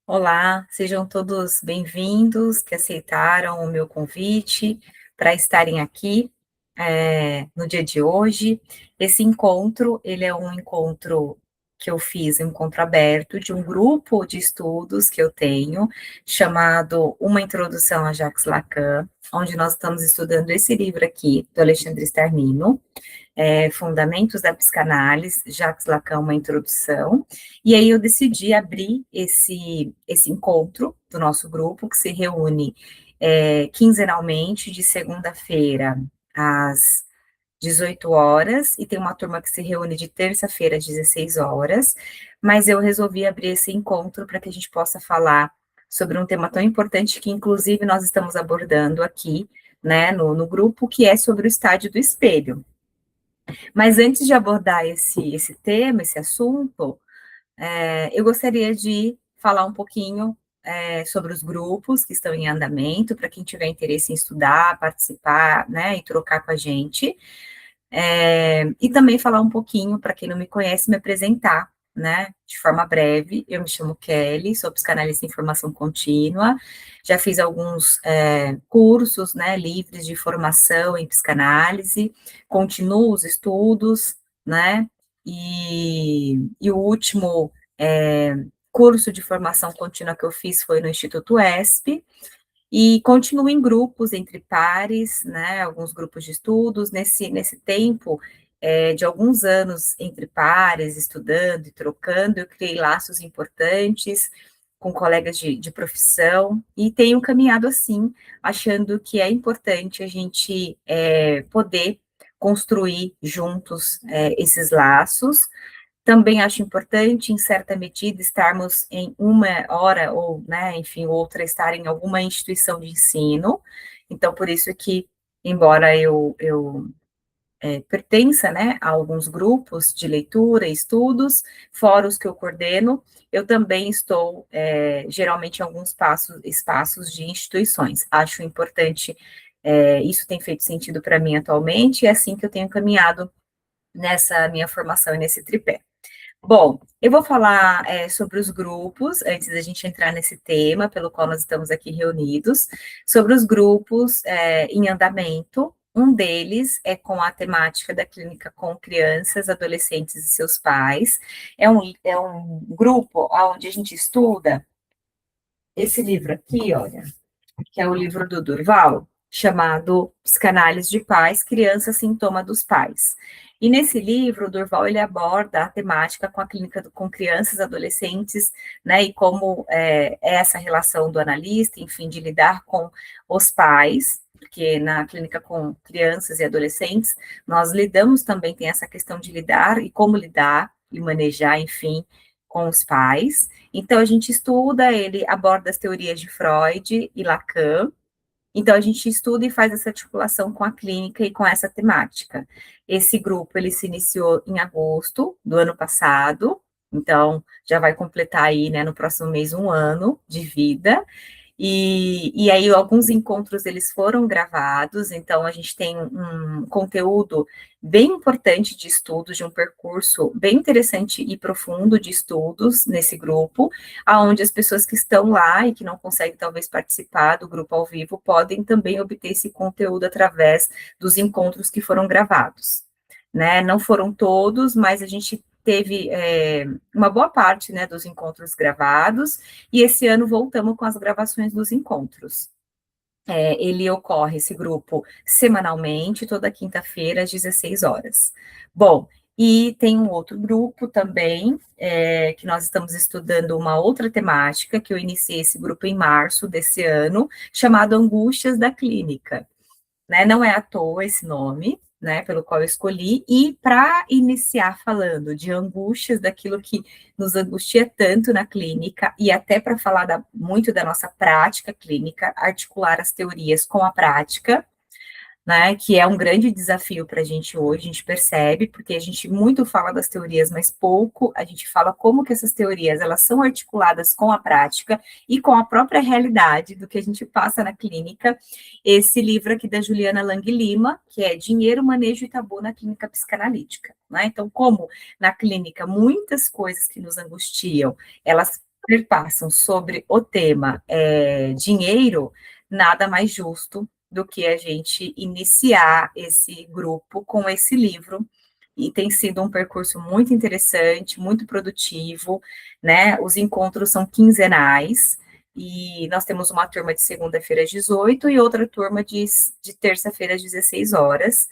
Olá, sejam todos bem-vindos que aceitaram o meu convite para estarem aqui no dia de hoje. Esse encontro, ele é um encontro que eu fiz, um encontro aberto de um grupo de estudos que eu tenho, chamado Uma Introdução a Jacques Lacan, onde nós estamos estudando esse livro aqui, do Alexandre Starnino, Fundamentos da Psicanálise, Jacques Lacan, uma introdução, e aí eu decidi abrir esse encontro do nosso grupo, que se reúne quinzenalmente, de segunda-feira às 18 horas, e tem uma turma que se reúne de terça-feira às 16 horas, mas eu resolvi abrir esse encontro para que a gente possa falar sobre um tema tão importante que, inclusive, nós estamos abordando aqui, né, no grupo, que é sobre o estádio do espelho. Mas antes de abordar esse tema, esse assunto, eu gostaria de falar um pouquinho sobre os grupos que estão em andamento, para quem tiver interesse em estudar, participar, né, e trocar com a gente. E também falar um pouquinho, para quem não me conhece, me apresentar, né, de forma breve. Eu me chamo Kelly, sou psicanalista em formação contínua, já fiz alguns cursos, né, livres de formação em psicanálise, continuo os estudos, né, e o último curso de formação contínua que eu fiz foi no Instituto ESP, e continuo em grupos entre pares, né, alguns grupos de estudos, nesse tempo de alguns anos entre pares, estudando e trocando, eu criei laços importantes com colegas de profissão, e tenho caminhado assim, achando que é importante a gente poder construir juntos esses laços. Também acho importante, em certa medida, estarmos em uma hora, ou, né, enfim, outra, estar em alguma instituição de ensino. Então, por isso que, embora eu pertença, né, a alguns grupos de leitura e estudos, fora os que eu coordeno, eu também estou, geralmente, em alguns espaços de instituições. Acho importante, isso tem feito sentido para mim atualmente, e é assim que eu tenho caminhado nessa minha formação e nesse tripé. Bom, eu vou falar sobre os grupos, antes da gente entrar nesse tema pelo qual nós estamos aqui reunidos, sobre os grupos em andamento. Um deles é com a temática da clínica com crianças, adolescentes e seus pais. É um grupo onde a gente estuda esse livro aqui, olha, que é o livro do Durval, chamado Psicanálise de Pais, Criança Sintoma dos Pais. E nesse livro, o Durval, ele aborda a temática com a clínica com crianças, adolescentes, né, e como é essa relação do analista, enfim, de lidar com os pais, porque na clínica com crianças e adolescentes, nós lidamos também, tem essa questão de lidar e como lidar e manejar, enfim, com os pais. Então, a gente estuda, ele aborda as teorias de Freud e Lacan. Então, a gente estuda e faz essa articulação com a clínica e com essa temática. Esse grupo, ele se iniciou em agosto do ano passado, então, já vai completar aí, né, no próximo mês, 1 ano de vida. E aí, alguns encontros, eles foram gravados, então a gente tem um conteúdo bem importante de estudos, de um percurso bem interessante e profundo de estudos nesse grupo, aonde as pessoas que estão lá e que não conseguem, talvez, participar do grupo ao vivo, podem também obter esse conteúdo através dos encontros que foram gravados, né? Não foram todos, mas a gente teve uma boa parte, né, dos encontros gravados, e esse ano voltamos com as gravações dos encontros. Ele ocorre, esse grupo, semanalmente, toda quinta-feira, às 16 horas. Bom, e tem um outro grupo também, que nós estamos estudando uma outra temática, que eu iniciei esse grupo em março desse ano, chamado Angústias da Clínica, né? Não é à toa esse nome, né, pelo qual eu escolhi, e para iniciar falando de angústias, daquilo que nos angustia tanto na clínica, e até para falar muito da nossa prática clínica, articular as teorias com a prática, né, que é um grande desafio para a gente hoje, a gente percebe, porque a gente muito fala das teorias, mas pouco a gente fala como que essas teorias, elas são articuladas com a prática e com a própria realidade do que a gente passa na clínica. Esse livro aqui da Juliana Lang Lima, que é Dinheiro, Manejo e Tabu na Clínica Psicanalítica, né, então como na clínica muitas coisas que nos angustiam, elas perpassam sobre o tema dinheiro, nada mais justo do que a gente iniciar esse grupo com esse livro, e tem sido um percurso muito interessante, muito produtivo, né? Os encontros são quinzenais, e nós temos uma turma de segunda-feira às 18 e outra turma de terça-feira às 16 horas.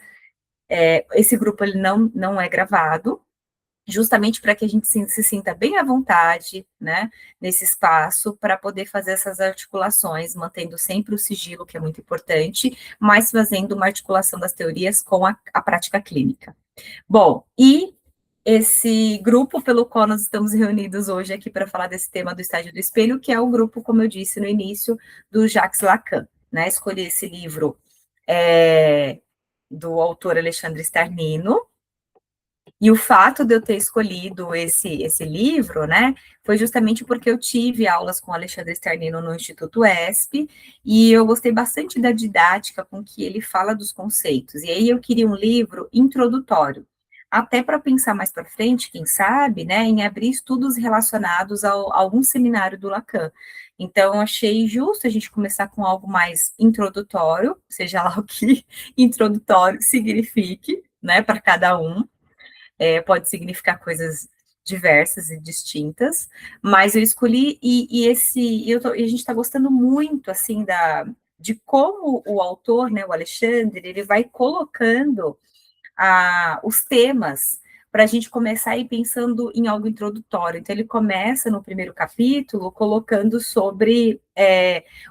Esse grupo ele não é gravado, justamente para que a gente se sinta bem à vontade, né, nesse espaço, para poder fazer essas articulações, mantendo sempre o sigilo, que é muito importante, mas fazendo uma articulação das teorias com a prática clínica. Bom, e esse grupo pelo qual nós estamos reunidos hoje aqui para falar desse tema do estágio do espelho, que é o grupo, como eu disse no início, do Jacques Lacan, né? Escolhi esse livro do autor Alexandre Starnino, e o fato de eu ter escolhido esse livro, né, foi justamente porque eu tive aulas com Alexandre Starnino no Instituto ESP, e eu gostei bastante da didática com que ele fala dos conceitos. E aí eu queria um livro introdutório, até para pensar mais para frente, quem sabe, né, em abrir estudos relacionados a algum seminário do Lacan. Então, achei justo a gente começar com algo mais introdutório, seja lá o que introdutório signifique, né, para cada um. Pode significar coisas diversas e distintas, mas eu escolhi, e a gente está gostando muito, assim, de como o autor, né, o Alexandre, ele vai colocando os temas para a gente começar a ir pensando em algo introdutório. Então, ele começa no primeiro capítulo colocando sobre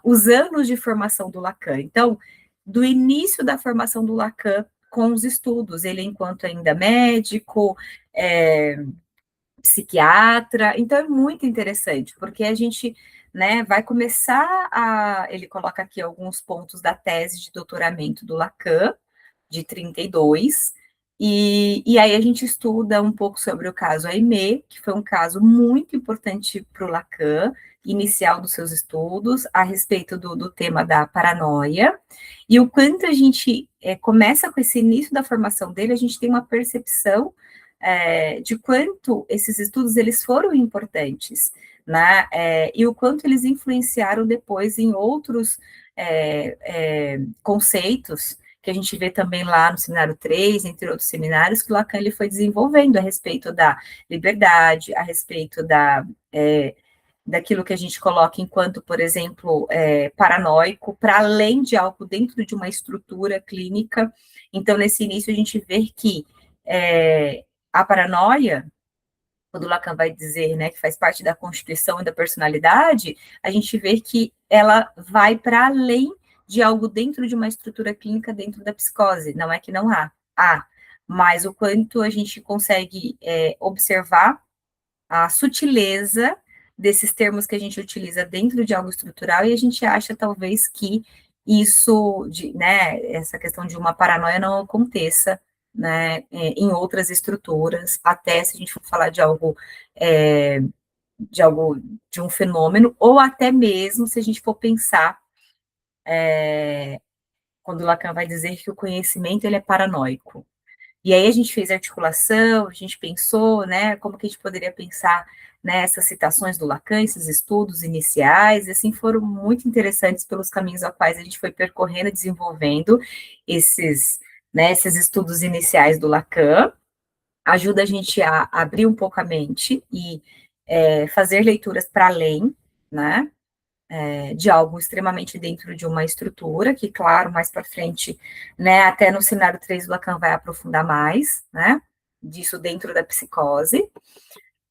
os anos de formação do Lacan. Então, do início da formação do Lacan com os estudos, ele enquanto ainda médico, psiquiatra, então é muito interessante, porque a gente, né, vai começar ele coloca aqui alguns pontos da tese de doutoramento do Lacan, de 32, e aí a gente estuda um pouco sobre o caso Aimé, que foi um caso muito importante para o Lacan, inicial dos seus estudos, a respeito do tema da paranoia, e o quanto a gente começa com esse início da formação dele, a gente tem uma percepção de quanto esses estudos eles foram importantes, né? E o quanto eles influenciaram depois em outros conceitos que a gente vê também lá no seminário 3, entre outros seminários, que o Lacan ele foi desenvolvendo a respeito da liberdade, a respeito daquilo que a gente coloca enquanto, por exemplo, paranoico, para além de algo dentro de uma estrutura clínica. Então, nesse início, a gente vê que a paranoia, quando Lacan vai dizer, né, que faz parte da constituição e da personalidade, a gente vê que ela vai para além de algo dentro de uma estrutura clínica dentro da psicose. Não é que não há, mas o quanto a gente consegue observar a sutileza desses termos que a gente utiliza dentro de algo estrutural, e a gente acha talvez que isso, né, essa questão de uma paranoia não aconteça, né, em outras estruturas, até se a gente for falar de algo, de um fenômeno, ou até mesmo se a gente for pensar, quando Lacan vai dizer que o conhecimento ele é paranoico. E aí a gente fez articulação, a gente pensou, né, como que a gente poderia pensar nessas citações do Lacan, esses estudos iniciais, e assim foram muito interessantes pelos caminhos aos quais a gente foi percorrendo e desenvolvendo esses estudos iniciais do Lacan, ajuda a gente a abrir um pouco a mente e fazer leituras para além, né, de algo extremamente dentro de uma estrutura, que, claro, mais para frente, né, até no cenário 3, o Lacan vai aprofundar mais, né, disso dentro da psicose,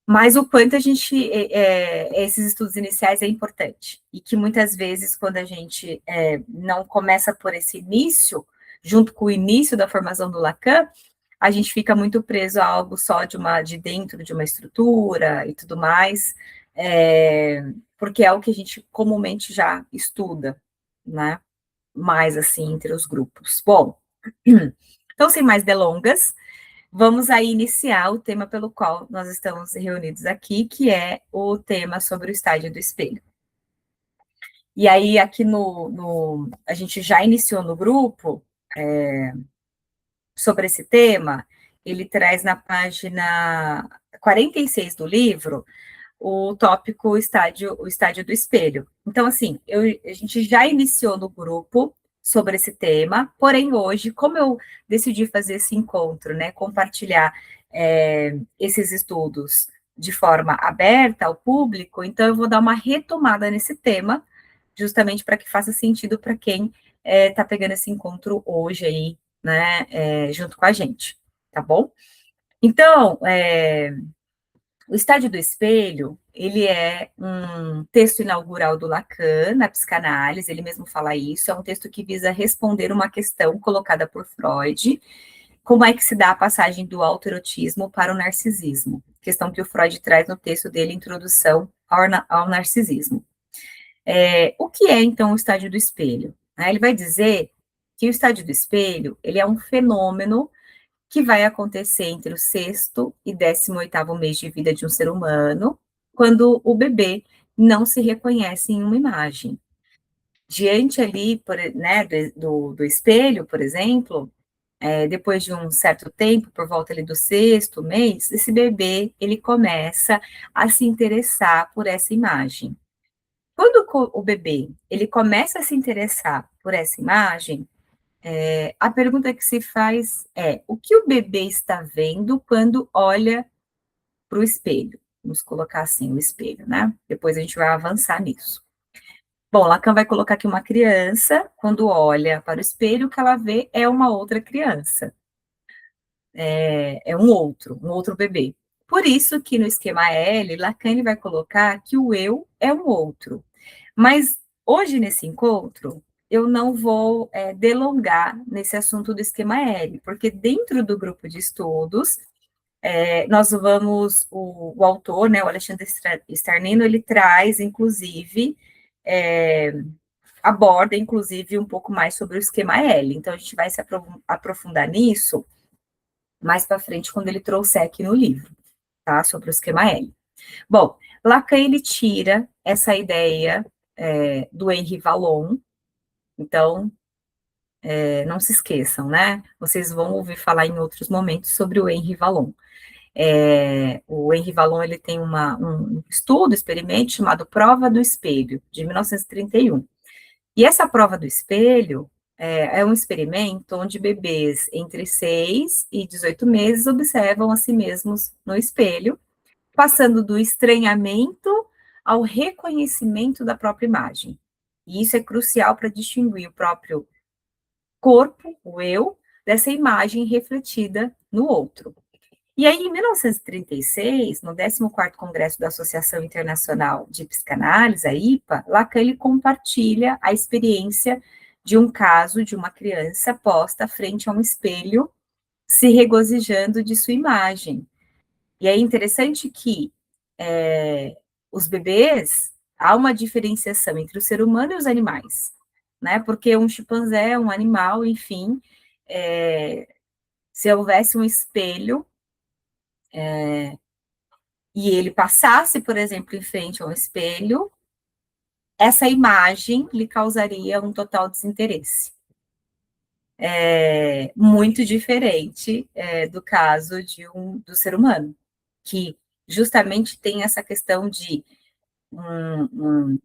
mas o quanto a gente, esses estudos iniciais é importante, e que muitas vezes, quando a gente não começa por esse início, junto com o início da formação do Lacan, a gente fica muito preso a algo só de dentro de uma estrutura e tudo mais, porque é o que a gente comumente já estuda, né? Mais assim entre os grupos. Bom, então, sem mais delongas, vamos aí iniciar o tema pelo qual nós estamos reunidos aqui, que é o tema sobre o estágio do espelho. E aí, aqui a gente já iniciou no grupo sobre esse tema, ele traz na página 46 do livro o tópico o estádio do espelho. Então, assim, a gente já iniciou no grupo sobre esse tema, porém hoje, como eu decidi fazer esse encontro, né, compartilhar esses estudos de forma aberta ao público, então eu vou dar uma retomada nesse tema, justamente para que faça sentido para quem está pegando esse encontro hoje aí, né, junto com a gente, tá bom? Então, o Estádio do Espelho, ele é um texto inaugural do Lacan, na psicanálise, ele mesmo fala isso, é um texto que visa responder uma questão colocada por Freud, como é que se dá a passagem do autoerotismo para o narcisismo, questão que o Freud traz no texto dele, Introdução ao Narcisismo. O que é, então, o Estádio do Espelho? Ele vai dizer que o Estádio do Espelho, ele é um fenômeno que vai acontecer entre o sexto e 18º mês de vida de um ser humano, quando o bebê não se reconhece em uma imagem. Diante ali, né, do espelho, por exemplo, depois de um certo tempo, por volta ali do sexto mês, esse bebê, ele começa a se interessar por essa imagem. Quando o bebê, ele começa a se interessar por essa imagem, a pergunta que se faz é: o que o bebê está vendo quando olha para o espelho? Vamos colocar assim o espelho, né? Depois a gente vai avançar nisso. Bom, Lacan vai colocar que uma criança, quando olha para o espelho, o que ela vê é uma outra criança, é um outro bebê. Por isso que no esquema L, Lacan ele vai colocar que o eu é um outro. Mas hoje, nesse encontro, eu não vou delongar nesse assunto do esquema L, porque dentro do grupo de estudos, nós vamos, o autor, né, o Alexandre Starnino, ele traz, inclusive, aborda, inclusive, um pouco mais sobre o esquema L. Então, a gente vai se aprofundar nisso mais para frente, quando ele trouxer aqui no livro, tá, sobre o esquema L. Bom, Lacan, ele tira essa ideia do Henri Vallon. Então, não se esqueçam, né? Vocês vão ouvir falar em outros momentos sobre o Henri Vallon. O Henri Vallon, ele tem um estudo, experimento chamado Prova do Espelho, de 1931. E essa prova do espelho é um experimento onde bebês entre 6 e 18 meses observam a si mesmos no espelho, passando do estranhamento ao reconhecimento da própria imagem. E isso é crucial para distinguir o próprio corpo, o eu, dessa imagem refletida no outro. E aí, em 1936, no 14º Congresso da Associação Internacional de Psicanálise, a IPA, Lacan ele compartilha a experiência de um caso de uma criança posta frente a um espelho, se regozijando de sua imagem. E é interessante que os bebês, há uma diferenciação entre o ser humano e os animais, né? Porque um chimpanzé é um animal, enfim, se houvesse um espelho, e ele passasse, por exemplo, em frente a um espelho, essa imagem lhe causaria um total desinteresse. Muito diferente do caso do ser humano, que justamente tem essa questão de um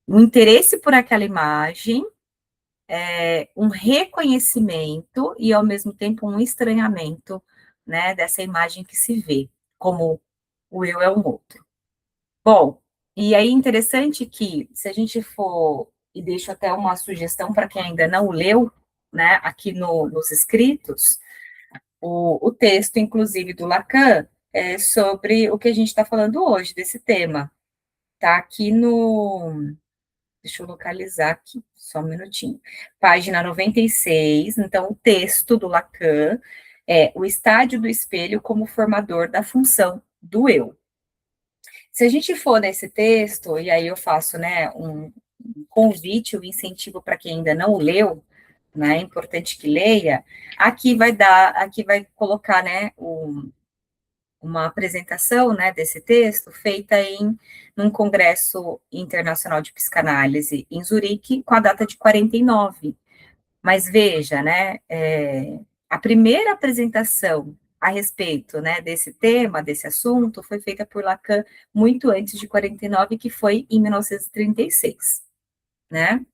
interesse por aquela imagem, um reconhecimento e, ao mesmo tempo, um estranhamento, né, dessa imagem que se vê, como o eu é um outro. Bom, e aí interessante que, se a gente for, e deixo até uma sugestão para quem ainda não leu, né, aqui nos escritos, o texto, inclusive, do Lacan, sobre o que a gente está falando hoje, desse tema. Está aqui deixa eu localizar aqui, só um minutinho. Página 96, então, o texto do Lacan é o estádio do espelho como formador da função do eu. Se a gente for nesse texto, e aí eu faço, né, um convite, um incentivo para quem ainda não leu, né, é importante que leia, aqui vai colocar, né, uma apresentação, né, desse texto feita num congresso internacional de psicanálise em Zurique, com a data de 49. Mas veja, né, a primeira apresentação a respeito, né, desse tema, desse assunto, foi feita por Lacan muito antes de 49, que foi em 1936, né?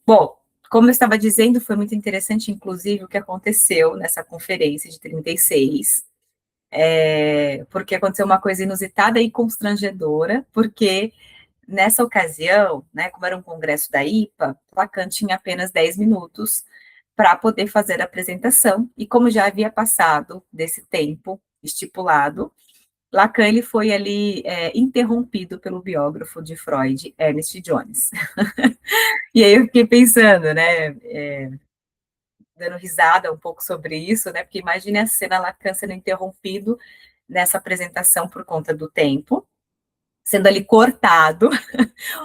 Bom, como eu estava dizendo, foi muito interessante, inclusive, o que aconteceu nessa conferência de 36, porque aconteceu uma coisa inusitada e constrangedora, porque nessa ocasião, né, como era um congresso da IPA, Lacan tinha apenas 10 minutos para poder fazer a apresentação, e como já havia passado desse tempo estipulado, Lacan ele foi ali interrompido pelo biógrafo de Freud, Ernest Jones. E aí eu fiquei pensando, né, dando risada um pouco sobre isso, né, porque imagine a cena Lacan sendo interrompido nessa apresentação por conta do tempo, sendo ali cortado,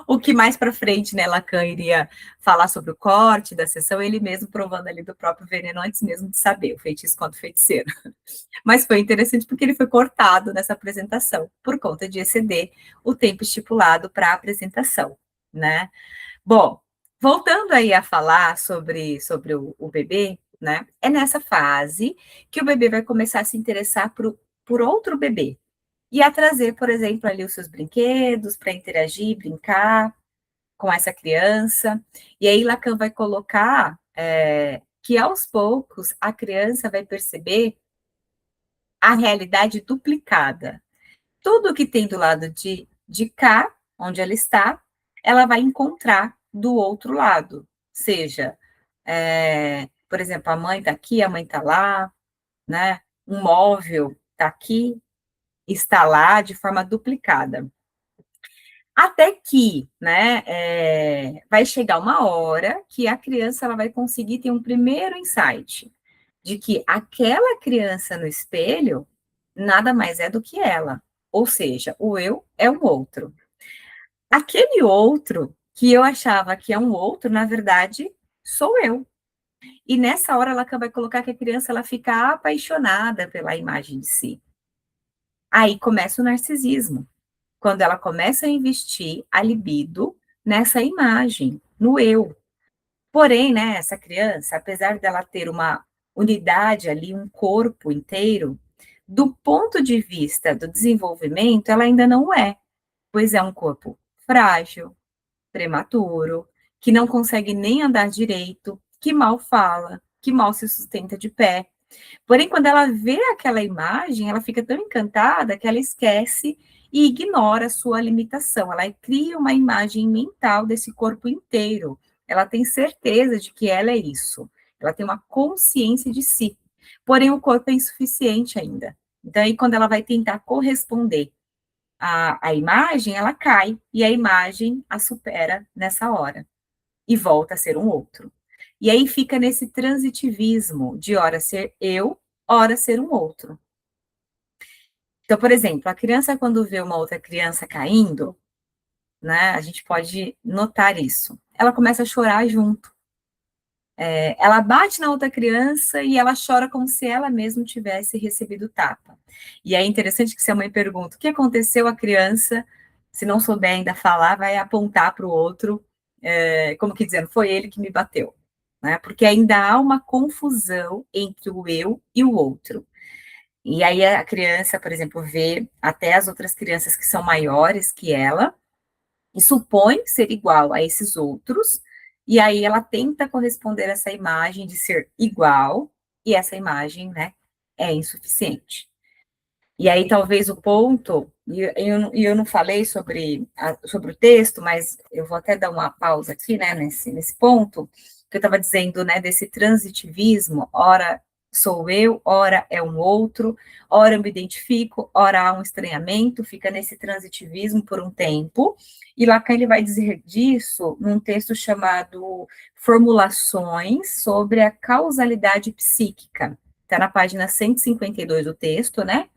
o que mais para frente, né, Lacan iria falar sobre o corte da sessão, ele mesmo provando ali do próprio veneno antes mesmo de saber, o feitiço contra o feiticeiro. Mas foi interessante porque ele foi cortado nessa apresentação, por conta de exceder o tempo estipulado para a apresentação, né? Bom, voltando aí a falar sobre o bebê, né? É nessa fase que o bebê vai começar a se interessar por outro bebê, e a trazer, por exemplo, ali os seus brinquedos para interagir, brincar com essa criança. E aí Lacan vai colocar que aos poucos a criança vai perceber a realidade duplicada. Tudo que tem do lado de cá, onde ela vai encontrar do outro lado. Seja, por exemplo, a mãe está aqui, a mãe está lá, né? Um móvel está aqui, está lá de forma duplicada. Até que, né, vai chegar uma hora que a criança ela vai conseguir ter um primeiro insight de que aquela criança no espelho nada mais é do que ela. Ou seja, o eu é um outro. Aquele outro que eu achava que é um outro, na verdade, sou eu. E nessa hora ela vai colocar que a criança ela fica apaixonada pela imagem de si. Aí começa o narcisismo, quando ela começa a investir a libido nessa imagem, no eu. Porém, né, essa criança, apesar dela ter uma unidade ali, um corpo inteiro, do ponto de vista do desenvolvimento, ela ainda não é, pois é um corpo frágil, prematuro, que não consegue nem andar direito, que mal fala, que mal se sustenta de pé. Porém, quando ela vê aquela imagem, ela fica tão encantada que ela esquece e ignora a sua limitação. Ela cria uma imagem mental desse corpo inteiro. Ela tem certeza de que ela é isso. Ela tem uma consciência de si. Porém, o corpo é insuficiente ainda. Então, aí, quando ela vai tentar corresponder à imagem, ela cai e a imagem a supera nessa hora e volta a ser um outro. E aí fica nesse transitivismo de ora ser eu, ora ser um outro. Então, por exemplo, a criança quando vê uma outra criança caindo, né, a gente pode notar isso. Ela começa a chorar junto. Ela bate na outra criança e ela chora como se ela mesma tivesse recebido tapa. E é interessante que se a mãe pergunta o que aconteceu, a criança, se não souber ainda falar, vai apontar para o outro, como que dizendo, foi ele que me bateu. Né? Porque ainda há uma confusão entre o eu e o outro. E aí a criança, por exemplo, vê até as outras crianças que são maiores que ela, e supõe ser igual a esses outros, e aí ela tenta corresponder a essa imagem de ser igual, e essa imagem, né, é insuficiente. E aí talvez o ponto, e eu não falei sobre o texto, mas eu vou até dar uma pausa aqui, né, nesse ponto, que eu estava dizendo, né, desse transitivismo, ora sou eu, ora é um outro, ora eu me identifico, ora há um estranhamento, fica nesse transitivismo por um tempo, e Lacan ele vai dizer disso num texto chamado Formulações sobre a Causalidade Psíquica, está na página 152 do texto, né,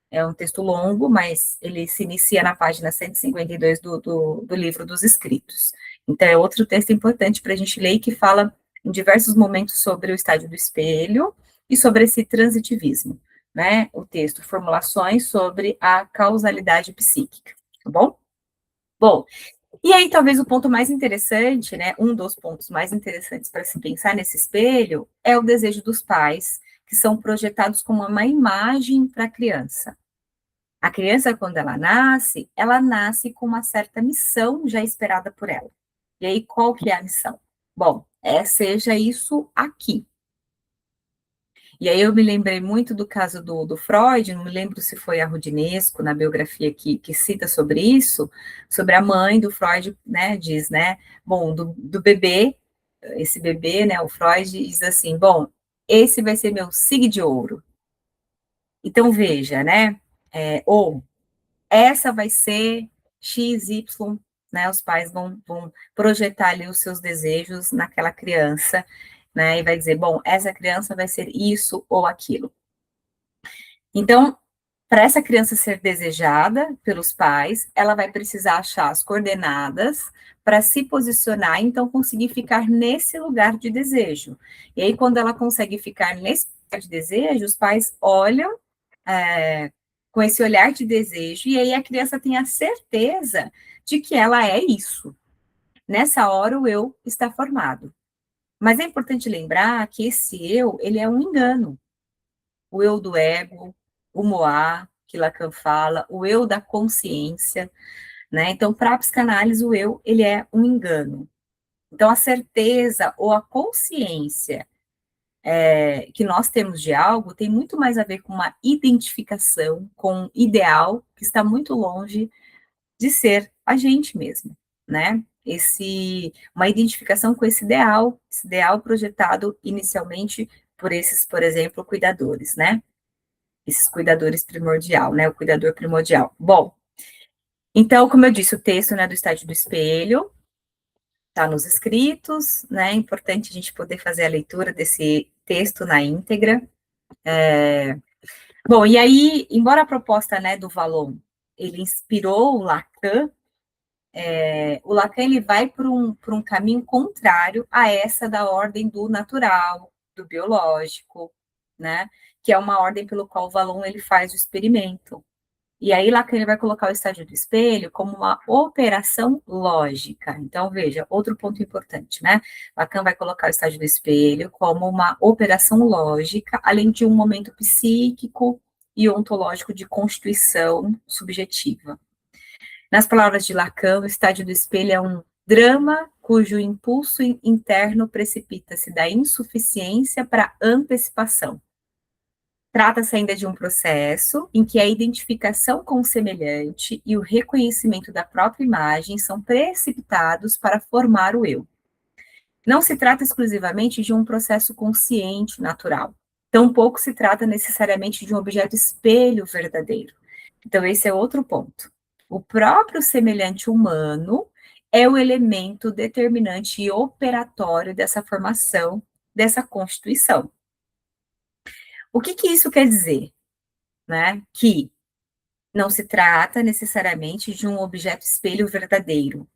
é um texto longo, mas ele se inicia na página 152 do livro dos Escritos. Então, é outro texto importante para a gente ler, que fala em diversos momentos sobre o estádio do espelho e sobre esse transitivismo, né? O texto Formulações sobre a Causalidade Psíquica, tá bom? Bom, e aí talvez o ponto mais interessante, né? Um dos pontos mais interessantes para se pensar nesse espelho é o desejo dos pais que são projetados como uma imagem para a criança. A criança, quando ela nasce com uma certa missão já esperada por ela. E aí, qual que é a missão? Bom, seja isso aqui. E aí eu me lembrei muito do caso do Freud, não me lembro se foi a Rudinesco, na biografia que cita sobre isso, sobre a mãe do Freud, né, diz, né, bom, do bebê, esse bebê, né, o Freud diz assim, bom, esse vai ser meu sig de ouro. Então, veja, né, ou essa vai ser X, Y, né, os pais vão projetar ali os seus desejos naquela criança, né, e vai dizer, bom, essa criança vai ser isso ou aquilo. Então, para essa criança ser desejada pelos pais, ela vai precisar achar as coordenadas para se posicionar, então conseguir ficar nesse lugar de desejo. E aí, quando ela consegue ficar nesse lugar de desejo, os pais olham com esse olhar de desejo, e aí a criança tem a certeza de que ela é isso. Nessa hora, o eu está formado. Mas é importante lembrar que esse eu, ele é um engano. O eu do ego, o Moá, que Lacan fala, o eu da consciência, né? Então, para a psicanálise, o eu, ele é um engano. Então, a certeza ou a consciência que nós temos de algo tem muito mais a ver com uma identificação, com um ideal que está muito longe de ser a gente mesmo, né? Uma identificação com esse ideal projetado inicialmente por esses, por exemplo, cuidadores, né? Esses cuidadores primordial, né? O cuidador primordial. Bom, então, como eu disse, o texto, né, do estágio do espelho está nos escritos, né? É importante a gente poder fazer a leitura desse texto na íntegra. Bom, e aí, embora a proposta, né, do Vallon, ele inspirou o Lacan ele vai por um caminho contrário a essa da ordem do natural, do biológico, né? Que é uma ordem pelo qual o Vallon ele faz o experimento. E aí Lacan ele vai colocar o estágio do espelho como uma operação lógica. Então, veja, outro ponto importante, né? Lacan vai colocar o estágio do espelho como uma operação lógica, além de um momento psíquico e ontológico de constituição subjetiva. Nas palavras de Lacan, o estágio do espelho é um drama cujo impulso interno precipita-se da insuficiência para a antecipação. Trata-se ainda de um processo em que a identificação com o semelhante e o reconhecimento da própria imagem são precipitados para formar o eu. Não se trata exclusivamente de um processo consciente, natural. Tampouco se trata necessariamente de um objeto espelho verdadeiro. Então, esse é outro ponto. O próprio semelhante humano é o elemento determinante e operatório dessa formação, dessa constituição. O que isso quer dizer? Né? Que não se trata necessariamente de um objeto espelho verdadeiro,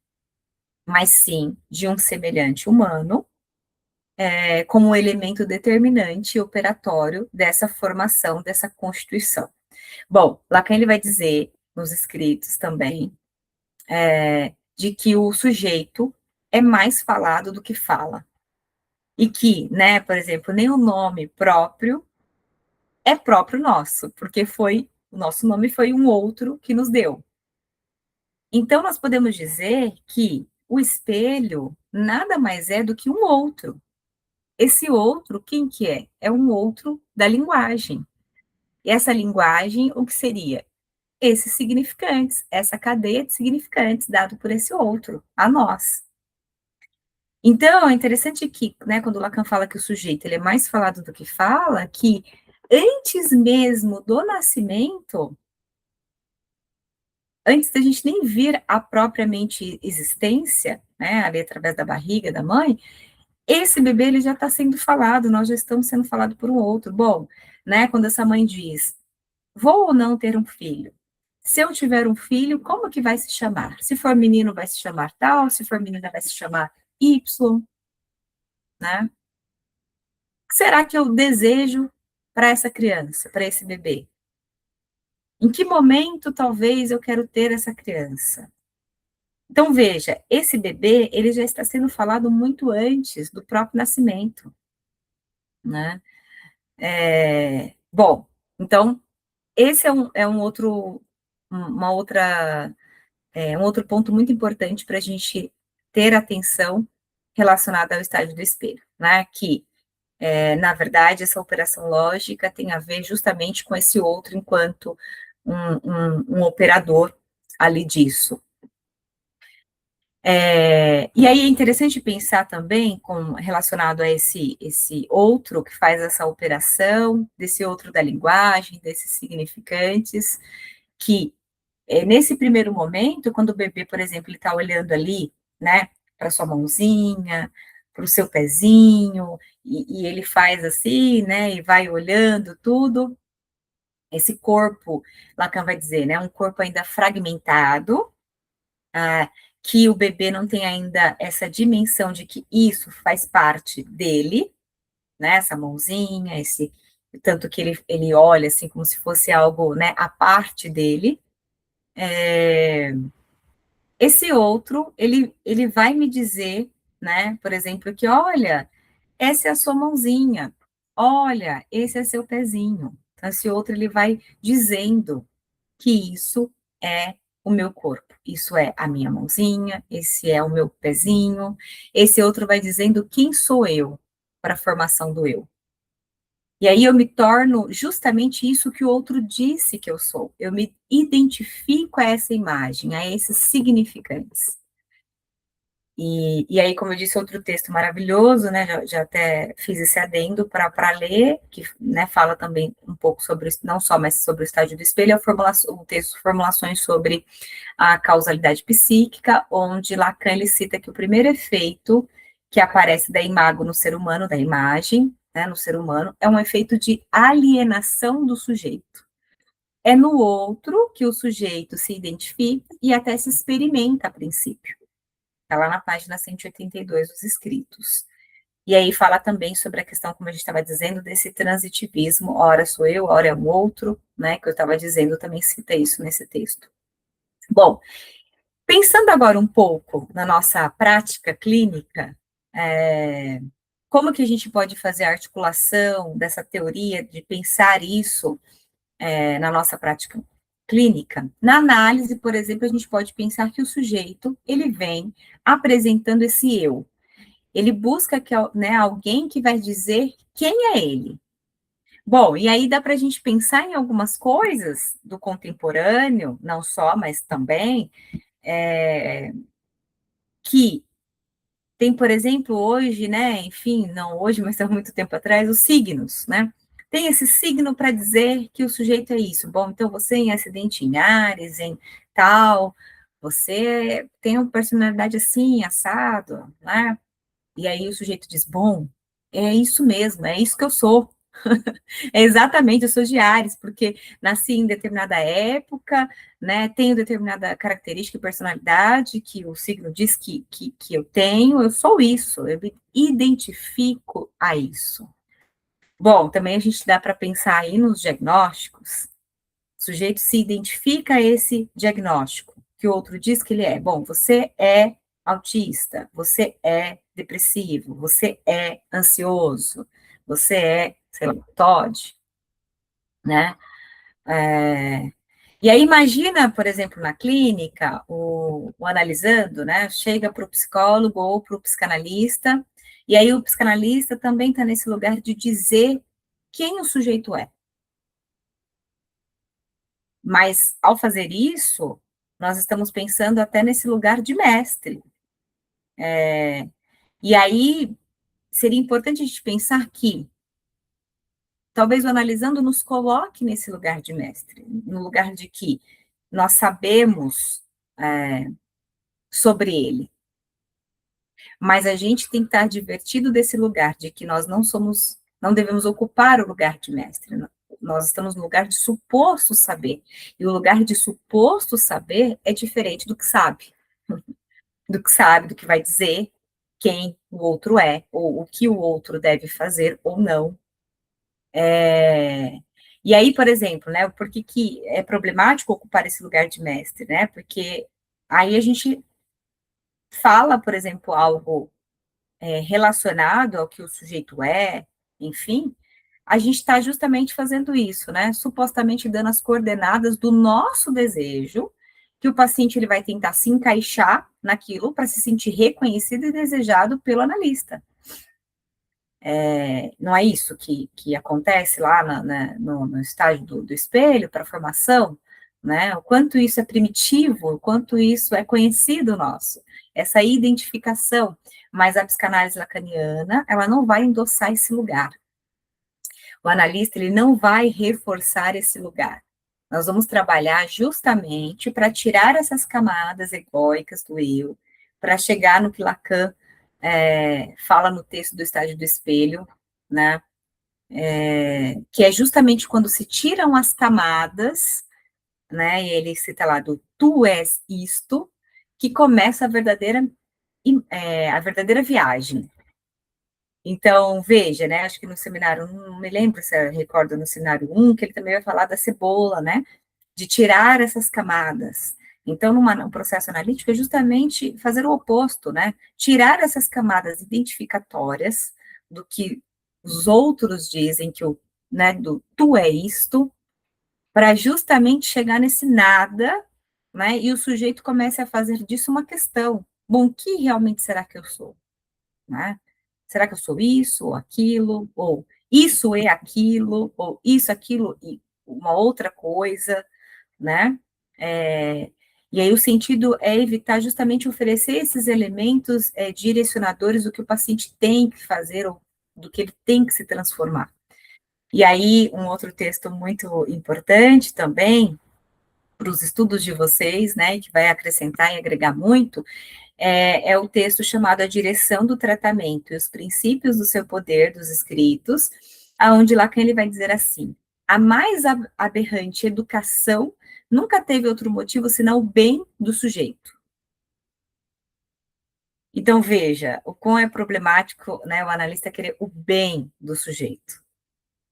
mas sim de um semelhante humano, como elemento determinante e operatório dessa formação, dessa constituição. Bom, Lacan ele vai dizer nos escritos também de que o sujeito é mais falado do que fala. E que, né, por exemplo, nem o nome próprio é próprio nosso, porque o nosso nome foi um outro que nos deu. Então, nós podemos dizer que o espelho nada mais é do que um outro. Esse outro, quem que é? É um outro da linguagem. E essa linguagem, o que seria? Esses significantes, essa cadeia de significantes dado por esse outro, a nós. Então, é interessante que, né, quando Lacan fala que o sujeito ele é mais falado do que fala, que antes mesmo do nascimento, antes da gente nem vir a propriamente existência, né, ali através da barriga da mãe, esse bebê ele já está sendo falado, nós já estamos sendo falados por um outro. Bom, né, quando essa mãe diz, vou ou não ter um filho? Se eu tiver um filho, como que vai se chamar? Se for menino, vai se chamar tal, se for menina, vai se chamar Y, né? O que será que eu desejo para essa criança, para esse bebê? Em que momento, talvez, eu quero ter essa criança? Então, veja, esse bebê, ele já está sendo falado muito antes do próprio nascimento, né? Bom, então, esse é um outro, uma outra, um outro ponto muito importante para a gente ter atenção relacionada ao estágio do espelho, né? Que, na verdade, essa operação lógica tem a ver justamente com esse outro enquanto um operador ali disso. E aí é interessante pensar também relacionado a esse outro que faz essa operação, desse outro da linguagem, desses significantes, que nesse primeiro momento, quando o bebê, por exemplo, ele está olhando ali, né, para sua mãozinha, para o seu pezinho, e ele faz assim, né, e vai olhando tudo, esse corpo, Lacan vai dizer, né, um corpo ainda fragmentado, que o bebê não tem ainda essa dimensão de que isso faz parte dele, né, essa mãozinha, tanto que ele olha assim como se fosse algo, né, a parte dele. Esse outro, ele vai me dizer, né, por exemplo, que olha, essa é a sua mãozinha, olha, esse é seu pezinho. Então, esse outro, ele vai dizendo que isso é o meu corpo, isso é a minha mãozinha, esse é o meu pezinho, esse outro vai dizendo quem sou eu, para a formação do eu. E aí eu me torno justamente isso que o outro disse que eu sou. Eu me identifico a essa imagem, a esses significantes. E aí, como eu disse, outro texto maravilhoso, né? Já até fiz esse adendo para ler, que, né, fala também um pouco sobre, não só, mas sobre o estágio do espelho, o texto Formulações sobre a causalidade psíquica, onde Lacan ele cita que o primeiro efeito que aparece da imago no ser humano, da imagem, né, no ser humano, é um efeito de alienação do sujeito. É no outro que o sujeito se identifica e até se experimenta a princípio. Está lá na página 182 dos escritos. E aí fala também sobre a questão, como a gente estava dizendo, desse transitivismo, ora sou eu, ora é um outro, né, que eu estava dizendo, também cita isso nesse texto. Bom, pensando agora um pouco na nossa prática clínica, como que a gente pode fazer a articulação dessa teoria de pensar isso na nossa prática clínica? Na análise, por exemplo, a gente pode pensar que o sujeito, ele vem apresentando esse eu. Ele busca que, né, alguém que vai dizer quem é ele. Bom, e aí dá para a gente pensar em algumas coisas do contemporâneo, não só, mas também, que tem, por exemplo, hoje, né, enfim, não hoje, mas há muito tempo atrás, os signos, né? Tem esse signo para dizer que o sujeito é isso. Bom, então você em acidente em Ares, em tal, você tem uma personalidade assim, assado, né? E aí o sujeito diz, bom, é isso mesmo, é isso que eu sou. É exatamente, eu sou de Ares, porque nasci em determinada época, né, tenho determinada característica e personalidade que o signo diz que eu tenho, eu sou isso, eu me identifico a isso. Bom, também a gente dá para pensar aí nos diagnósticos, o sujeito se identifica a esse diagnóstico, que o outro diz que ele é. Bom, você é autista, você é depressivo, você é ansioso, você é, sei lá, TOD, né? É, e aí imagina, por exemplo, na clínica, o analisando, né? Chega para o psicólogo ou para o psicanalista, e aí o psicanalista também está nesse lugar de dizer quem o sujeito é. Mas, ao fazer isso, nós estamos pensando até nesse lugar de mestre. E aí, seria importante a gente pensar que, talvez o analisando nos coloque nesse lugar de mestre, no lugar de que nós sabemos sobre ele, mas a gente tem que estar divertido desse lugar, de que nós não somos, não devemos ocupar o lugar de mestre, nós estamos no lugar de suposto saber, e o lugar de suposto saber é diferente do que vai dizer quem o outro é, ou o que o outro deve fazer ou não. E aí, por exemplo, né, por que é problemático ocupar esse lugar de mestre, né? Porque aí a gente fala, por exemplo, algo relacionado ao que o sujeito é, enfim, a gente está justamente fazendo isso, né? Supostamente dando as coordenadas do nosso desejo, que o paciente ele vai tentar se encaixar naquilo para se sentir reconhecido e desejado pelo analista. Não é isso que acontece lá no estágio do espelho para a formação, né? O quanto isso é primitivo, o quanto isso é conhecido nosso, essa identificação. Mas a psicanálise lacaniana, ela não vai endossar esse lugar. O analista, ele não vai reforçar esse lugar. Nós vamos trabalhar justamente para tirar essas camadas egóicas do eu, para chegar no que Lacan fala no texto do estágio do espelho, né? Que é justamente quando se tiram as camadas, né? E ele cita lá do tu és isto, que começa a verdadeira viagem. Então, veja, né? Acho que no seminário, não me lembro se eu recordo no seminário 1, que ele também vai falar da cebola, né? De tirar essas camadas. Então, num processo analítico, é justamente fazer o oposto, né? Tirar essas camadas identificatórias do que os outros dizem que né, do tu é isto, para justamente chegar nesse nada, né? E o sujeito comece a fazer disso uma questão. Bom, o que realmente será que eu sou? Né? Será que eu sou isso ou aquilo? Ou isso é aquilo? Ou isso, aquilo e uma outra coisa? Né? E aí o sentido é evitar justamente oferecer esses elementos direcionadores do que o paciente tem que fazer ou do que ele tem que se transformar. E aí um outro texto muito importante também para os estudos de vocês, né, que vai acrescentar e agregar muito, é o texto chamado A Direção do Tratamento e os Princípios do Seu Poder, dos Escritos, aonde Lacan ele vai dizer assim: a mais aberrante educação nunca teve outro motivo senão o bem do sujeito. Então, veja, o quão é problemático, né, o analista querer o bem do sujeito.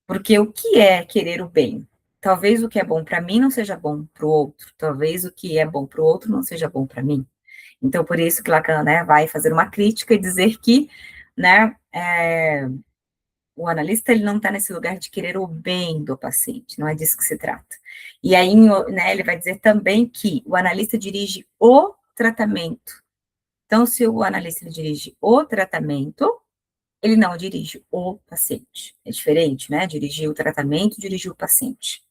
Porque o que é querer o bem? Talvez o que é bom para mim não seja bom para o outro, talvez o que é bom para o outro não seja bom para mim. Então, por isso que Lacan, né, vai fazer uma crítica e dizer que, né, o analista ele não está nesse lugar de querer o bem do paciente, não é disso que se trata. E aí, né, ele vai dizer também que o analista dirige o tratamento. Então, se o analista ele dirige o tratamento, ele não dirige o paciente. É diferente, né? Dirigir o tratamento, dirigir o paciente.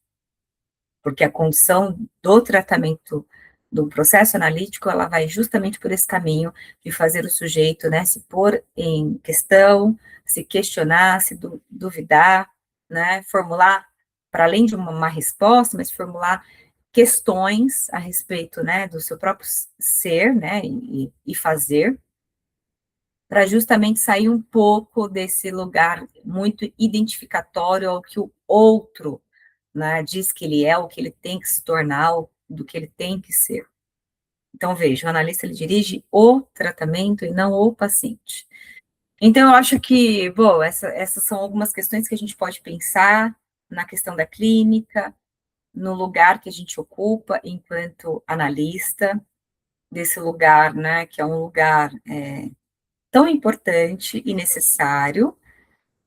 Porque a condição do tratamento do processo analítico, ela vai justamente por esse caminho de fazer o sujeito, né, se pôr em questão, se questionar, se duvidar, né, formular, para além de uma resposta, mas formular questões a respeito, né, do seu próprio ser, né, e fazer, para justamente sair um pouco desse lugar muito identificatório ao que o outro, né, diz que ele é, o que ele tem que se tornar, do que ele tem que ser. Então, veja, o analista ele dirige o tratamento e não o paciente. Então, eu acho que, bom, essas são algumas questões que a gente pode pensar na questão da clínica, no lugar que a gente ocupa enquanto analista, desse lugar, né, que é um lugar tão importante e necessário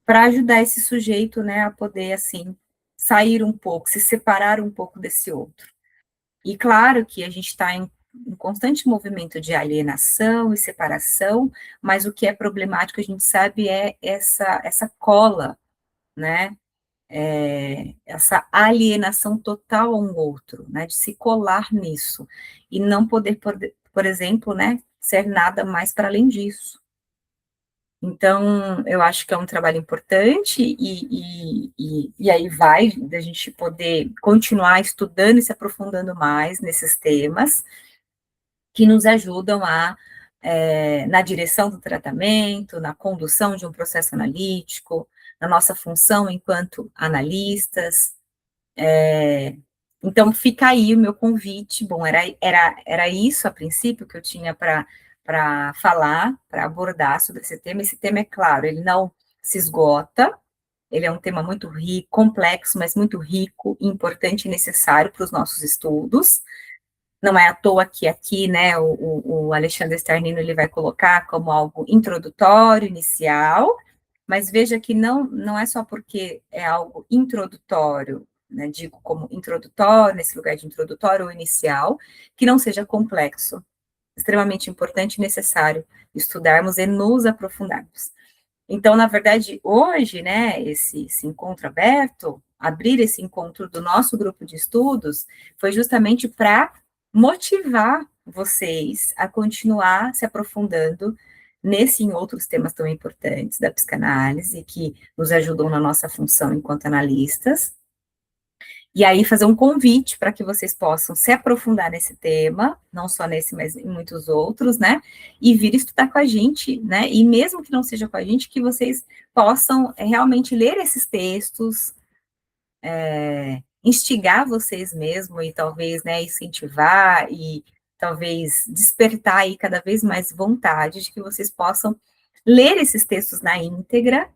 para ajudar esse sujeito, né, a poder, assim, sair um pouco, se separar um pouco desse outro. E claro que a gente está em constante movimento de alienação e separação, mas o que é problemático, a gente sabe, é essa cola, né, essa alienação total a um outro, né, de se colar nisso, e não poder, por exemplo, né, ser nada mais para além disso. Então, eu acho que é um trabalho importante e aí vai da gente poder continuar estudando e se aprofundando mais nesses temas que nos ajudam na direção do tratamento, na condução de um processo analítico, na nossa função enquanto analistas. Então, fica aí o meu convite. Bom, era isso a princípio que eu tinha para falar, para abordar sobre esse tema. Esse tema, é claro, ele não se esgota, ele é um tema muito rico, complexo, mas muito rico, importante e necessário para os nossos estudos. Não é à toa que aqui, né, o Alexandre Starnino ele vai colocar como algo introdutório, inicial, mas veja que não é só porque é algo introdutório, né, digo como introdutório, nesse lugar de introdutório ou inicial, que não seja complexo, extremamente importante e necessário estudarmos e nos aprofundarmos. Então, na verdade, hoje, né, esse encontro aberto, abrir esse encontro do nosso grupo de estudos, foi justamente para motivar vocês a continuar se aprofundando nesse e em outros temas tão importantes da psicanálise, que nos ajudam na nossa função enquanto analistas, e aí fazer um convite para que vocês possam se aprofundar nesse tema, não só nesse, mas em muitos outros, né? E vir estudar com a gente, né? E mesmo que não seja com a gente, que vocês possam realmente ler esses textos, instigar vocês mesmo e talvez, né, incentivar e talvez despertar aí cada vez mais vontade de que vocês possam ler esses textos na íntegra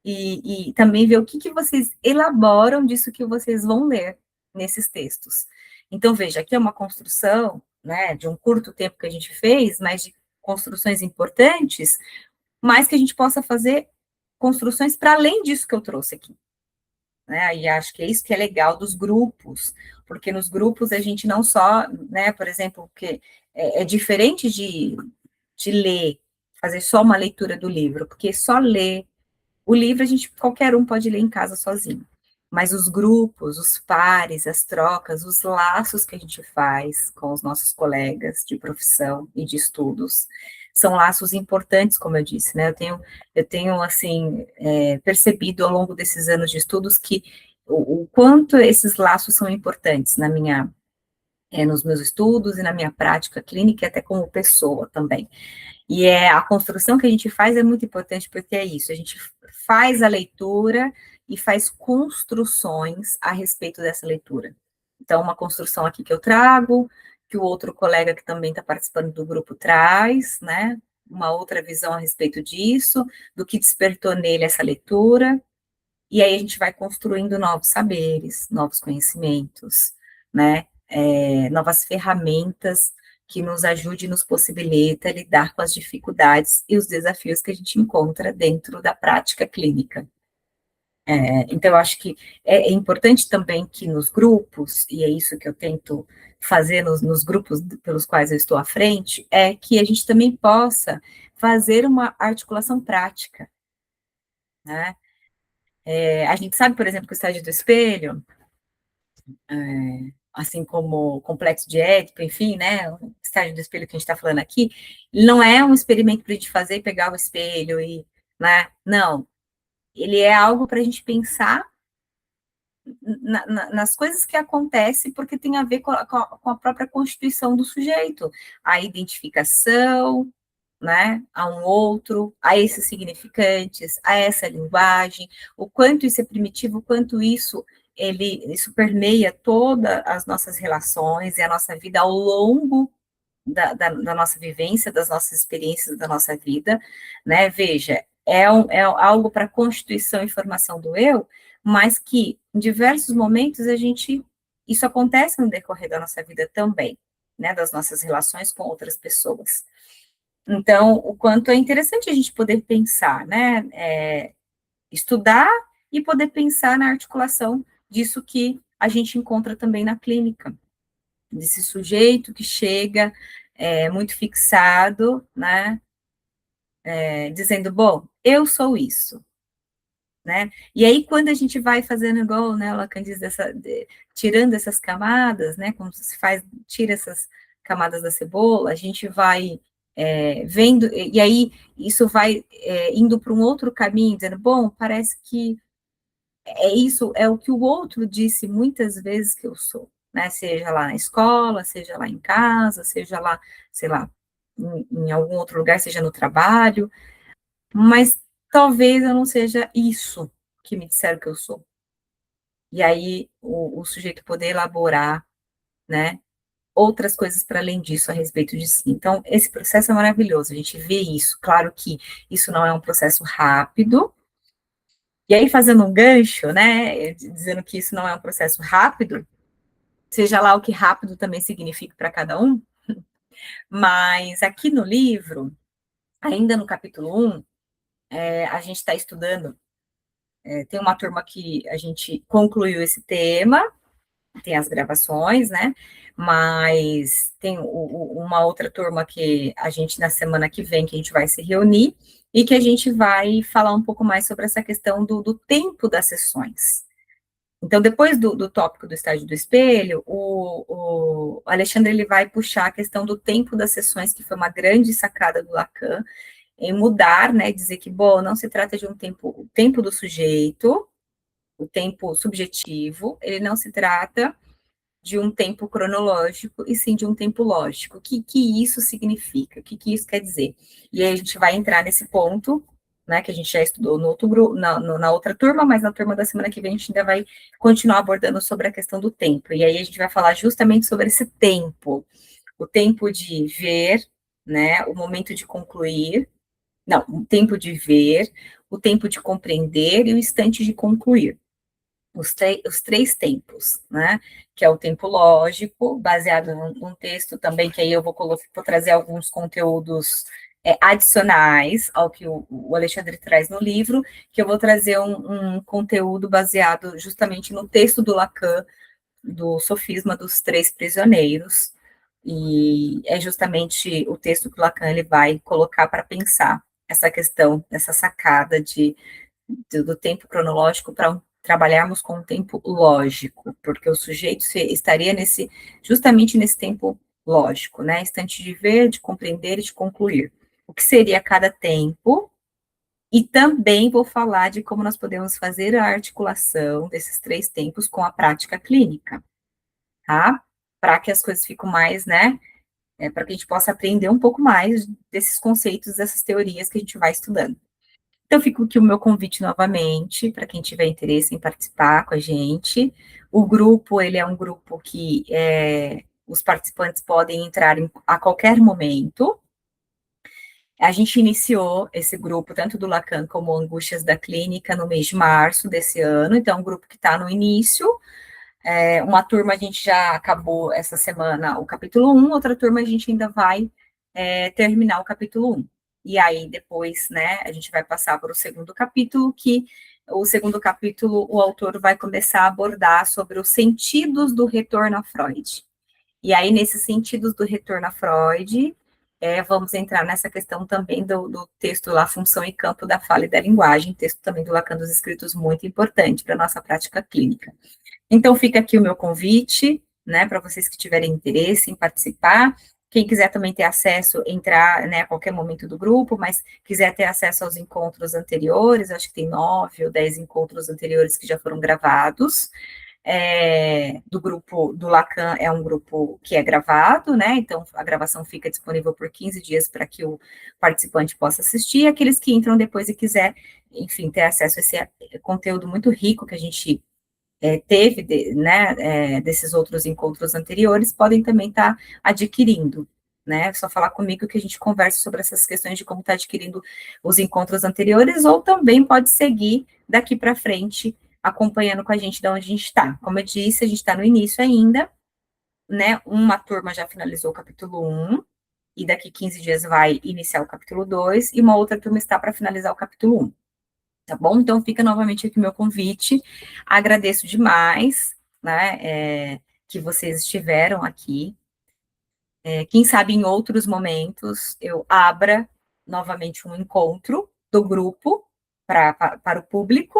e também ver o que vocês elaboram disso que vocês vão ler nesses textos. Então, veja, aqui é uma construção, né, de um curto tempo que a gente fez, mas de construções importantes, mas que a gente possa fazer construções para além disso que eu trouxe aqui. Né, e acho que é isso que é legal dos grupos, porque nos grupos a gente não só, né, por exemplo, que é diferente de ler, fazer só uma leitura do livro, porque só ler o livro a gente, qualquer um pode ler em casa sozinho, mas os grupos, os pares, as trocas, os laços que a gente faz com os nossos colegas de profissão e de estudos, são laços importantes, como eu disse, né, eu tenho assim, percebido ao longo desses anos de estudos que o quanto esses laços são importantes na minha, nos meus estudos e na minha prática clínica, e até como pessoa também. E a construção que a gente faz é muito importante, porque é isso, a gente faz a leitura e faz construções a respeito dessa leitura. Então, uma construção aqui que eu trago, que o outro colega que também está participando do grupo traz, né? Uma outra visão a respeito disso, do que despertou nele essa leitura, e aí a gente vai construindo novos saberes, novos conhecimentos, né? Novas ferramentas que nos ajude e nos possibilita lidar com as dificuldades e os desafios que a gente encontra dentro da prática clínica. Então, eu acho que é importante também que nos grupos, e é isso que eu tento fazer nos grupos pelos quais eu estou à frente, é que a gente também possa fazer uma articulação prática, né? A gente sabe, por exemplo, que o estágio do espelho, assim como o complexo de Édipo, enfim, né, o estágio do espelho que a gente está falando aqui, não é um experimento para a gente fazer, pegar o espelho e, né, não, ele é algo para a gente pensar nas coisas que acontecem, porque tem a ver com a própria constituição do sujeito, a identificação, né, a um outro, a esses significantes, a essa linguagem, o quanto isso é primitivo, o quanto isso permeia todas as nossas relações e a nossa vida ao longo da nossa vivência, das nossas experiências da nossa vida, né? Veja, é algo para constituição e formação do eu, mas que em diversos momentos isso acontece no decorrer da nossa vida também, né? Das nossas relações com outras pessoas. Então, o quanto é interessante a gente poder pensar, né? Estudar e poder pensar na articulação disso que a gente encontra também na clínica, desse sujeito que chega muito fixado, né? Dizendo, bom, eu sou isso, né? E aí, quando a gente vai fazendo igual, né, o Lacan diz, tirando essas camadas, né, como se faz, tira essas camadas da cebola, a gente vai vendo, e aí isso vai indo para um outro caminho, dizendo, bom, parece que isso é o que o outro disse muitas vezes que eu sou, né, seja lá na escola, seja lá em casa, seja lá, sei lá, em algum outro lugar, seja no trabalho, mas talvez eu não seja isso que me disseram que eu sou. E aí o sujeito poder elaborar, né, outras coisas para além disso a respeito de si. Então, esse processo é maravilhoso, a gente vê isso. Claro que isso não é um processo rápido. E aí, fazendo um gancho, né, dizendo que isso não é um processo rápido, seja lá o que rápido também significa para cada um, mas aqui no livro, ainda no capítulo 1, a gente está estudando, tem uma turma que a gente concluiu esse tema, tem as gravações, né? Mas tem uma outra turma que a gente, na semana que vem, que a gente vai se reunir e que a gente vai falar um pouco mais sobre essa questão do tempo das sessões. Então, depois do tópico do estágio do espelho, o Alexandre ele vai puxar a questão do tempo das sessões, que foi uma grande sacada do Lacan, em mudar, né, dizer que, bom, não se trata de um tempo, o tempo do sujeito, o tempo subjetivo, ele não se trata de um tempo cronológico, e sim de um tempo lógico. O que isso significa? O que isso quer dizer? E aí a gente vai entrar nesse ponto, né, que a gente já estudou no outro grupo, na outra turma, mas na turma da semana que vem a gente ainda vai continuar abordando sobre a questão do tempo. E aí a gente vai falar justamente sobre esse tempo, o tempo de ver, né, o momento de concluir, não, o tempo de ver, o tempo de compreender e o instante de concluir. Os três tempos, né? Que é o tempo lógico, baseado num texto também, que aí eu vou trazer alguns conteúdos adicionais ao que o Alexandre traz no livro, que eu vou trazer um conteúdo baseado justamente no texto do Lacan, do Sofisma dos Três Prisioneiros, e é justamente o texto que o Lacan ele vai colocar para pensar essa questão, essa sacada do tempo cronológico para trabalharmos com o tempo lógico, porque o sujeito estaria justamente nesse tempo lógico, né? Instante de ver, de compreender e de concluir. O que seria cada tempo, e também vou falar de como nós podemos fazer a articulação desses três tempos com a prática clínica, tá? Para que as coisas fiquem mais, né? Para que a gente possa aprender um pouco mais desses conceitos, dessas teorias que a gente vai estudando. Então, fico aqui o meu convite novamente, para quem tiver interesse em participar com a gente. O grupo, ele é um grupo que os participantes podem entrar a qualquer momento. A gente iniciou esse grupo, tanto do Lacan como Angústias da Clínica, no mês de março desse ano, então é um grupo que está no início. Uma turma a gente já acabou essa semana o capítulo 1, outra turma a gente ainda vai terminar o capítulo 1. E aí, depois, né, a gente vai passar para o segundo capítulo, que o segundo capítulo o autor vai começar a abordar sobre os sentidos do retorno a Freud. E aí, nesses sentidos do retorno a Freud, vamos entrar nessa questão também do texto lá, Função e Campo da Fala e da Linguagem, texto também do Lacan dos Escritos, muito importante para a nossa prática clínica. Então, fica aqui o meu convite, né, para vocês que tiverem interesse em participar. Quem quiser também ter acesso, entrar, né, a qualquer momento do grupo, mas quiser ter acesso aos encontros anteriores, acho que tem 9 ou 10 encontros anteriores que já foram gravados. Do grupo do Lacan é um grupo que é gravado, né? Então a gravação fica disponível por 15 dias para que o participante possa assistir. E aqueles que entram depois e quiser, enfim, ter acesso a esse conteúdo muito rico que a gente teve, né, desses outros encontros anteriores, podem também estar adquirindo, né? É só falar comigo que a gente conversa sobre essas questões de como está adquirindo os encontros anteriores, ou também pode seguir daqui para frente, acompanhando com a gente de onde a gente está. Como eu disse, a gente está no início ainda, né? Uma turma já finalizou o capítulo 1, e daqui 15 dias vai iniciar o capítulo 2, e uma outra turma está para finalizar o capítulo 1. Tá bom? Então, fica novamente aqui o meu convite. Agradeço demais, né, que vocês estiveram aqui. Quem sabe em outros momentos eu abra novamente um encontro do grupo para o público,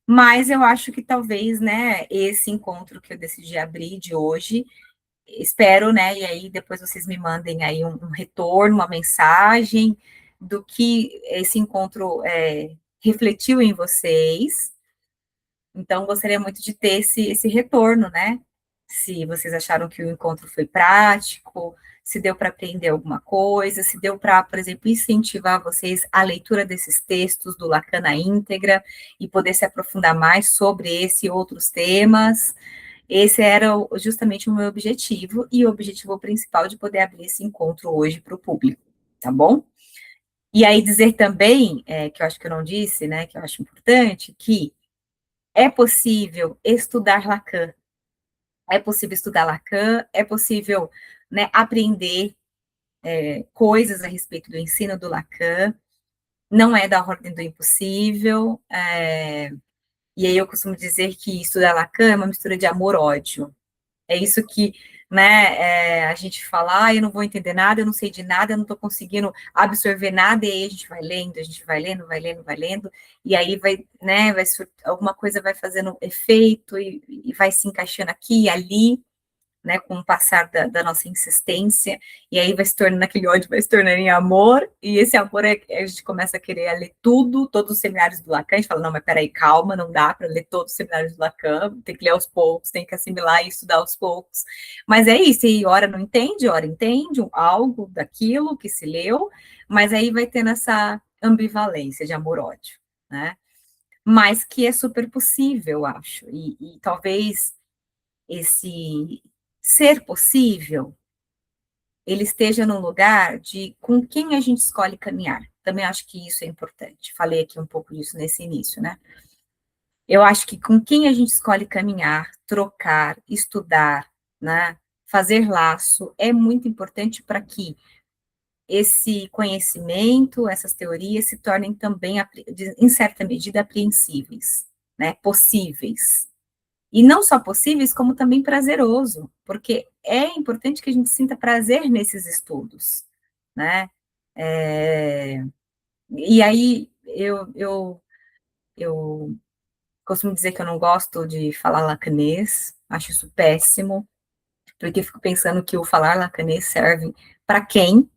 mas eu acho que talvez, né, esse encontro que eu decidi abrir de hoje, espero, né, e aí depois vocês me mandem aí um retorno, uma mensagem do que esse encontro refletiu em vocês. Então, gostaria muito de ter esse retorno, né? Se vocês acharam que o encontro foi prático, se deu para aprender alguma coisa, se deu para, por exemplo, incentivar vocês a leitura desses textos do Lacan na íntegra e poder se aprofundar mais sobre esse e outros temas. Esse era justamente o meu objetivo e o objetivo principal de poder abrir esse encontro hoje para o público, tá bom? E aí dizer também, que eu acho que eu não disse, né, que eu acho importante, que é possível estudar Lacan, é possível, né, aprender coisas a respeito do ensino do Lacan, não é da ordem do impossível, e aí eu costumo dizer que estudar Lacan é uma mistura de amor-ódio. É isso que, né, a gente fala, eu não vou entender nada, eu não sei de nada, eu não estou conseguindo absorver nada, e aí a gente vai lendo, a gente vai lendo, vai lendo, vai lendo, e aí vai, né, alguma coisa vai fazendo efeito e vai se encaixando aqui e ali, né, com o passar da nossa insistência, e aí vai se tornando aquele ódio, vai se tornando em amor, e esse amor a gente começa a querer ler tudo, todos os seminários do Lacan, a gente fala, não, mas peraí, calma, não dá para ler todos os seminários do Lacan, tem que ler aos poucos, tem que assimilar e estudar aos poucos, mas é isso, e hora não entende, hora entende algo daquilo que se leu, mas aí vai tendo essa ambivalência de amor-ódio, né, mas que é super possível, eu acho, e talvez esse ser possível, ele esteja num lugar de com quem a gente escolhe caminhar. Também acho que isso é importante. Falei aqui um pouco disso nesse início, né? Eu acho que com quem a gente escolhe caminhar, trocar, estudar, né? Fazer laço é muito importante para que esse conhecimento, essas teorias se tornem também, em certa medida, apreensíveis, né? Possíveis. E não só possíveis, como também prazeroso, porque é importante que a gente sinta prazer nesses estudos, né? E aí eu costumo dizer que eu não gosto de falar lacanês, acho isso péssimo, porque eu fico pensando que o falar lacanês serve para quem,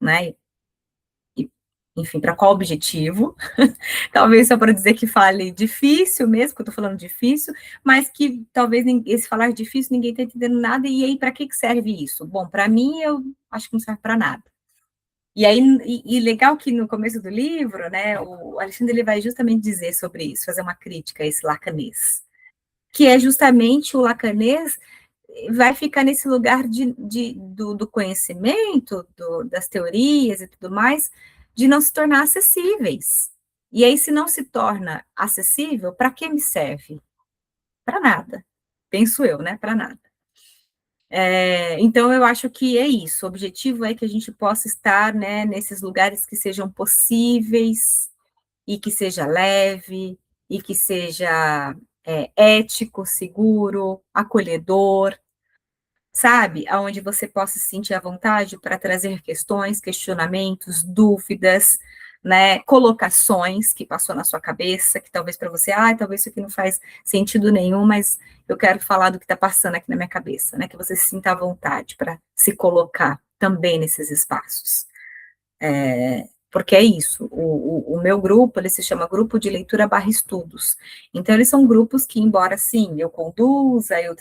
né? E, enfim, para qual objetivo? Talvez só para dizer que fale difícil mesmo, que eu estou falando difícil, mas que talvez esse falar difícil ninguém está entendendo nada, e aí para que serve isso? Bom, para mim, eu acho que não serve para nada. E aí, legal que no começo do livro, né, o Alexandre ele vai justamente dizer sobre isso, fazer uma crítica a esse lacanês, que é justamente o lacanês vai ficar nesse lugar do conhecimento, das teorias e tudo mais, de não se tornar acessíveis. E aí, se não se torna acessível, para que me serve? Para nada. Penso eu, né? Para nada. Então, eu acho que é isso. O objetivo é que a gente possa estar, né, nesses lugares que sejam possíveis, e que seja leve, e que seja ético, seguro, acolhedor, sabe? Aonde você possa se sentir à vontade para trazer questões, questionamentos, dúvidas, né? Colocações que passou na sua cabeça, que talvez para você, talvez isso aqui não faz sentido nenhum, mas eu quero falar do que está passando aqui na minha cabeça, né? Que você se sinta à vontade para se colocar também nesses espaços. Porque é isso, o meu grupo, ele se chama Grupo de Leitura / Estudos, então eles são grupos que, embora sim, eu conduza, eu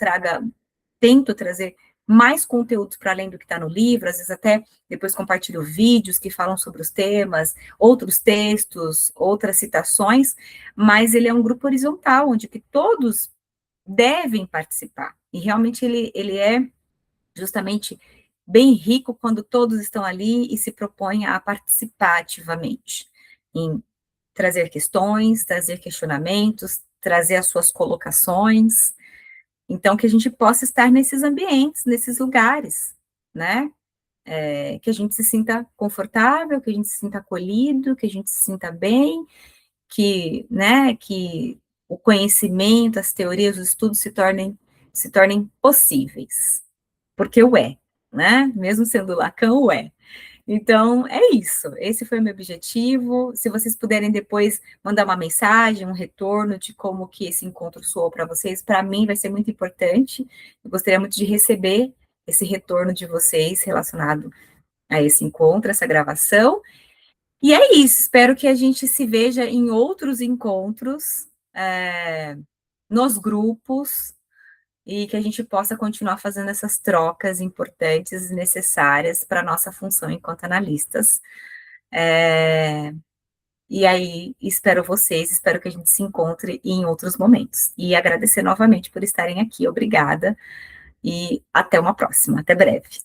tento trazer mais conteúdos para além do que está no livro, às vezes até depois compartilho vídeos que falam sobre os temas, outros textos, outras citações, mas ele é um grupo horizontal, onde que todos devem participar, e realmente ele é justamente bem rico quando todos estão ali e se propõem a participar ativamente, em trazer questões, trazer questionamentos, trazer as suas colocações, então que a gente possa estar nesses ambientes, nesses lugares, né? Que a gente se sinta confortável, que a gente se sinta acolhido, que a gente se sinta bem, né, que o conhecimento, as teorias, os estudos se tornem possíveis, porque o é, né? Mesmo sendo Lacan, o é. Então, é isso. Esse foi o meu objetivo. Se vocês puderem depois mandar uma mensagem, um retorno de como que esse encontro soou para vocês, para mim vai ser muito importante. Eu gostaria muito de receber esse retorno de vocês relacionado a esse encontro, essa gravação. E é isso. Espero que a gente se veja em outros encontros, nos grupos, e que a gente possa continuar fazendo essas trocas importantes e necessárias para a nossa função enquanto analistas. E aí, espero que a gente se encontre em outros momentos. E agradecer novamente por estarem aqui, obrigada, e até uma próxima, até breve.